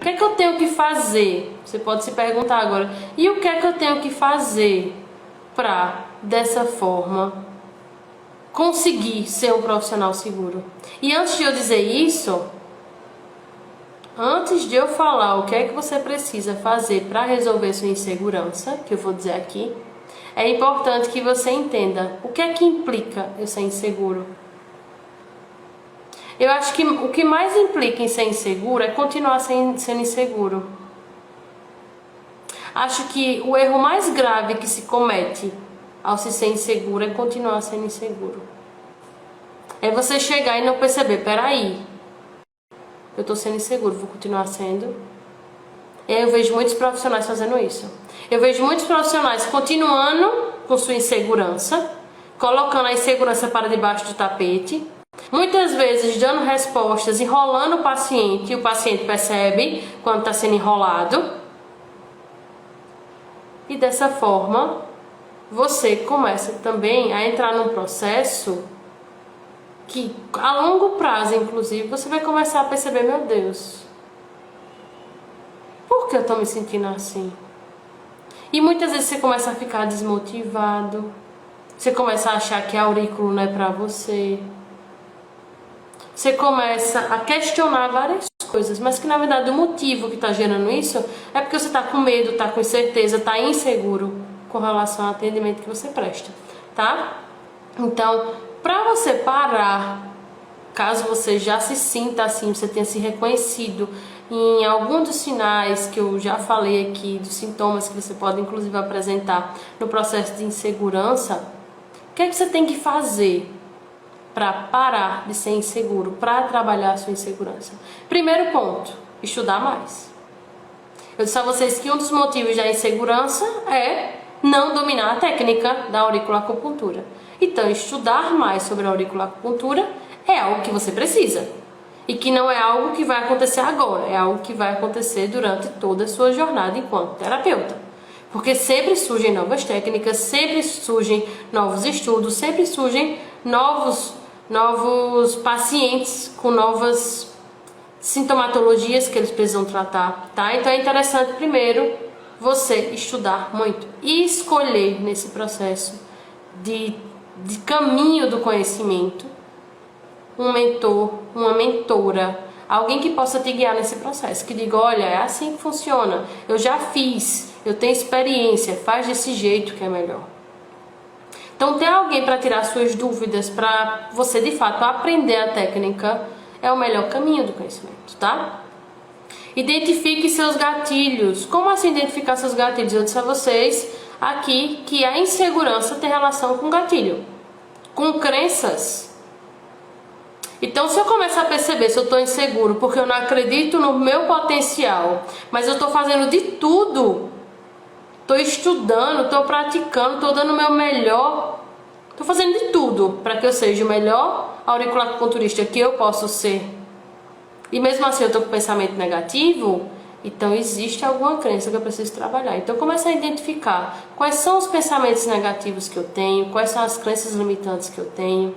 que é que eu tenho que fazer? Você pode se perguntar agora, e o que é que eu tenho que fazer para, dessa forma, conseguir ser um profissional seguro? E antes de eu dizer isso, antes de eu falar o que é que você precisa fazer para resolver sua insegurança, que eu vou dizer aqui, é importante que você entenda o que é que implica eu ser inseguro. Eu acho que o que mais implica em ser inseguro é continuar sendo inseguro. Acho que o erro mais grave que se comete ao se ser inseguro é continuar sendo inseguro. É você chegar e não perceber, peraí, eu tô sendo inseguro, vou continuar sendo. E aí eu vejo muitos profissionais fazendo isso. Eu vejo muitos profissionais continuando com sua insegurança, colocando a insegurança para debaixo do tapete, muitas vezes dando respostas, enrolando o paciente, e o paciente percebe quando está sendo enrolado. E dessa forma, você começa também a entrar num processo que, a longo prazo, inclusive, você vai começar a perceber, meu Deus, por que eu estou me sentindo assim? E muitas vezes você começa a ficar desmotivado, você começa a achar que a aurícula não é para você, você começa a questionar várias coisas, mas que na verdade o motivo que está gerando isso é porque você está com medo, está com incerteza, está inseguro com relação ao atendimento que você presta, tá? Então, para você parar, caso você já se sinta assim, você tenha se reconhecido em algum dos sinais que eu já falei aqui, dos sintomas que você pode inclusive apresentar no processo de insegurança, o que é que você tem que fazer para parar de ser inseguro, para trabalhar a sua insegurança? Primeiro ponto, estudar mais. Eu disse a vocês que um dos motivos da insegurança é não dominar a técnica da auriculacupuntura. Então, estudar mais sobre a auriculacupuntura é algo que você precisa. E que não é algo que vai acontecer agora, é algo que vai acontecer durante toda a sua jornada enquanto terapeuta. Porque sempre surgem novas técnicas, sempre surgem novos estudos, sempre surgem novos pacientes com novas sintomatologias que eles precisam tratar, tá? Então é interessante primeiro você estudar muito e escolher nesse processo de caminho do conhecimento um mentor, uma mentora, alguém que possa te guiar nesse processo, que diga, olha, é assim que funciona, eu já fiz, eu tenho experiência, faz desse jeito que é melhor. Então ter alguém para tirar suas dúvidas, para você de fato aprender a técnica, é o melhor caminho do conhecimento, tá? Identifique seus gatilhos. Como assim identificar seus gatilhos? Eu disse a vocês aqui que a insegurança tem relação com gatilho, com crenças. Então, se eu começar a perceber se eu estou inseguro porque eu não acredito no meu potencial, mas eu estou fazendo de tudo, estou estudando, estou praticando, estou dando o meu melhor, estou fazendo de tudo para que eu seja o melhor auriculacupunturista que eu posso ser, e mesmo assim eu estou com pensamento negativo, então existe alguma crença que eu preciso trabalhar. Então comece a identificar quais são os pensamentos negativos que eu tenho, quais são as crenças limitantes que eu tenho.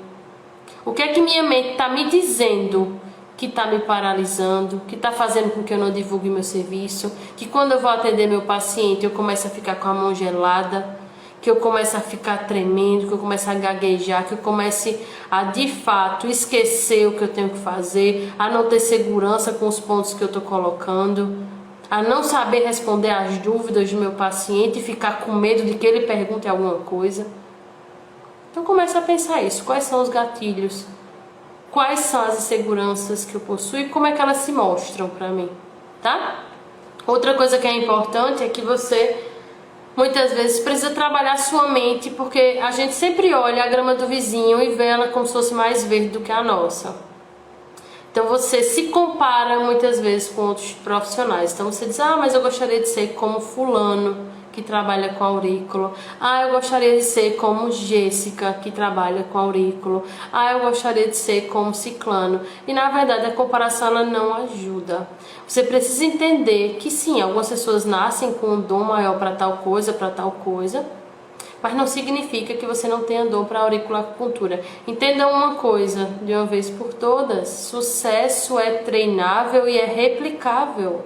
O que é que minha mente está me dizendo que está me paralisando, que está fazendo com que eu não divulgue meu serviço, que quando eu vou atender meu paciente eu começo a ficar com a mão gelada, que eu começo a ficar tremendo, que eu começo a gaguejar, que eu comece a de fato esquecer o que eu tenho que fazer, a não ter segurança com os pontos que eu estou colocando, a não saber responder às dúvidas do meu paciente e ficar com medo de que ele pergunte alguma coisa. Então comece a pensar isso, quais são os gatilhos, quais são as inseguranças que eu possuo e como é que elas se mostram para mim, tá? Outra coisa que é importante é que você muitas vezes precisa trabalhar sua mente, porque a gente sempre olha a grama do vizinho e vê ela como se fosse mais verde do que a nossa. Então você se compara muitas vezes com outros profissionais. Então você diz, ah, mas eu gostaria de ser como fulano, que trabalha com aurículo. Ah, eu gostaria de ser como Jéssica, que trabalha com aurículo. Ah, eu gostaria de ser como ciclano. E na verdade a comparação ela não ajuda. Você precisa entender que sim, algumas pessoas nascem com um dom maior para tal coisa, mas não significa que você não tenha dom para auriculacupuntura. Entenda uma coisa, de uma vez por todas, sucesso é treinável e é replicável.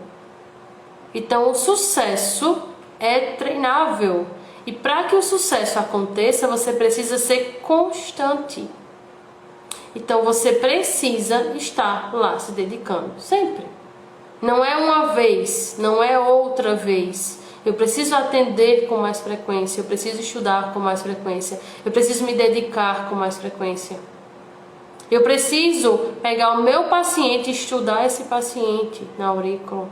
Então o sucesso é treinável. E para que o sucesso aconteça, você precisa ser constante. Então você precisa estar lá se dedicando, sempre. Não é uma vez, não é outra vez. Eu preciso atender com mais frequência, eu preciso estudar com mais frequência, eu preciso me dedicar com mais frequência. Eu preciso pegar o meu paciente e estudar esse paciente na aurícula,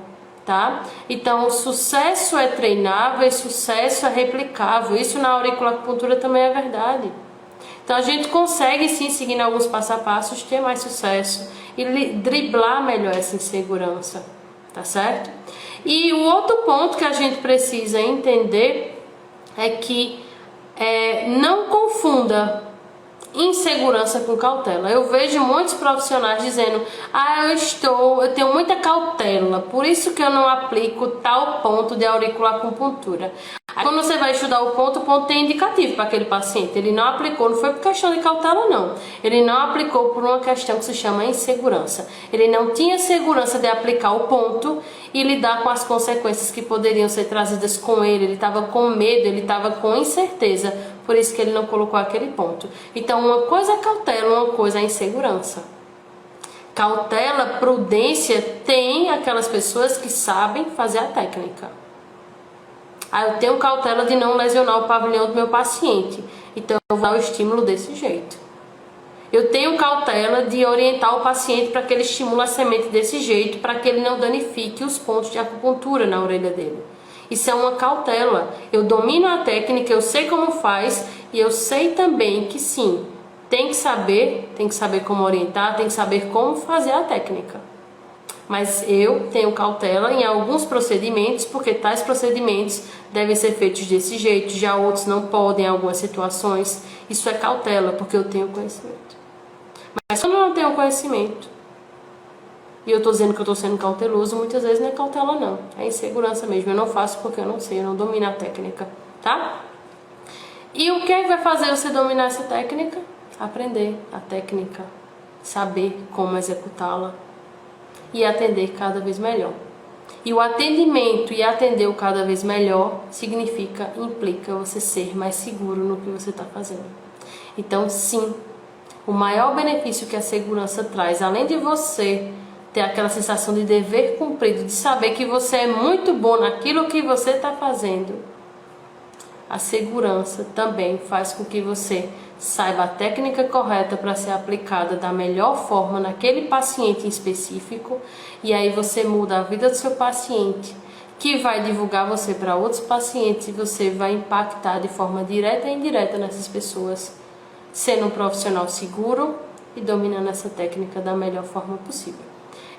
tá? Então, o sucesso é treinável e sucesso é replicável. Isso na auriculoacupuntura também é verdade. Então, a gente consegue sim, seguindo alguns passo a passos, ter mais sucesso e driblar melhor essa insegurança, tá certo? E o outro ponto que a gente precisa entender é que não confunda insegurança com cautela. Eu vejo muitos profissionais dizendo: eu tenho muita cautela, por isso que eu não aplico tal ponto de auriculoacupuntura. Aí, quando você vai estudar o ponto tem indicativo para aquele paciente. Ele não aplicou, não foi por questão de cautela, não. Ele não aplicou por uma questão que se chama insegurança. Ele não tinha segurança de aplicar o ponto e lidar com as consequências que poderiam ser trazidas com ele. Ele estava com medo, ele estava com incerteza. Por isso que ele não colocou aquele ponto. Então, uma coisa é cautela, uma coisa é insegurança. Cautela, prudência, tem aquelas pessoas que sabem fazer a técnica. Eu tenho cautela de não lesionar o pavilhão do meu paciente, então eu vou dar o estímulo desse jeito. Eu tenho cautela de orientar o paciente para que ele estimule a semente desse jeito, para que ele não danifique os pontos de acupuntura na orelha dele. Isso é uma cautela. Eu domino a técnica, eu sei como faz e eu sei também que sim, tem que saber como orientar, tem que saber como fazer a técnica. Mas eu tenho cautela em alguns procedimentos, porque tais procedimentos devem ser feitos desse jeito, já outros não podem em algumas situações. Isso é cautela, porque eu tenho conhecimento. Mas quando eu não tenho conhecimento, e eu estou dizendo que eu estou sendo cauteloso, muitas vezes não é cautela não, é insegurança mesmo. Eu não faço porque eu não sei, eu não domino a técnica, tá? E o que é que vai fazer você dominar essa técnica? Aprender a técnica, saber como executá-la e atender cada vez melhor. E o atendimento e atender o cada vez melhor implica você ser mais seguro no que você está fazendo. Então, sim, o maior benefício que a segurança traz, além de você ter aquela sensação de dever cumprido, de saber que você é muito bom naquilo que você está fazendo, a segurança também faz com que você saiba a técnica correta para ser aplicada da melhor forma naquele paciente em específico, e aí você muda a vida do seu paciente, que vai divulgar você para outros pacientes, e você vai impactar de forma direta e indireta nessas pessoas, sendo um profissional seguro e dominando essa técnica da melhor forma possível.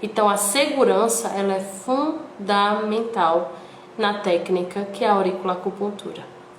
Então a segurança ela é fundamental na técnica que é a auriculoacupuntura.